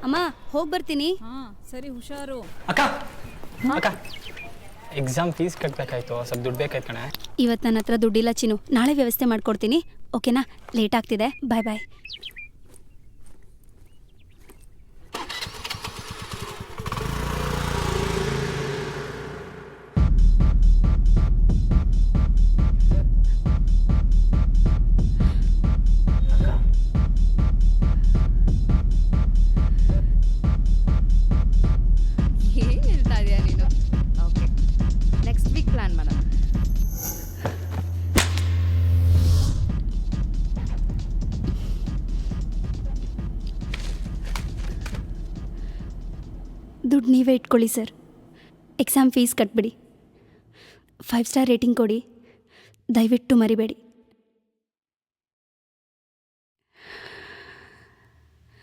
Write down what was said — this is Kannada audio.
ಅಮ್ಮ ಹೋಗಿ ಬರ್ತೀನಿ. ಹಾಂ ಸರಿ, ಹುಷಾರು. ಅಕ್ಕ ಅಕ್ಕ ಎಕ್ಸಾಮ್ ಫೀಸ್ ಕಟ್ಟಬೇಕಾಯ್ತು, ಸ್ವಲ್ಪ ದುಡ್ಡು ಬೇಕಾಯ್ತು ಕಣೆ. ಇವತ್ತು ನನ್ನ ಹತ್ರ ದುಡ್ಡಿಲ್ಲ ಚಿನ್ನು, ನಾಳೆ ವ್ಯವಸ್ಥೆ ಮಾಡ್ಕೊಡ್ತೀನಿ. ಓಕೆನಾ? ಲೇಟ್ ಆಗ್ತಿದೆ, ಬಾಯ್ ಬಾಯ್. ಏನು ಹೇಳ್ತಾ ಇದೆಯಾ ನೀನು? ಓಕೆ, ನೆಕ್ಸ್ಟ್ ವೀಕ್ ಪ್ಲ್ಯಾನ್ ಮಾಡೋಣ. ದುಡ್ಡು ನೀವೇ ಇಟ್ಕೊಳ್ಳಿ ಸರ್. ಎಕ್ಸಾಮ್ ಫೀಸ್ ಕಟ್ಬಿಡಿ. 5 ಸ್ಟಾರ್ ರೇಟಿಂಗ್ ಕೊಡಿ, ದಯವಿಟ್ಟು ಮರಿಬೇಡಿ.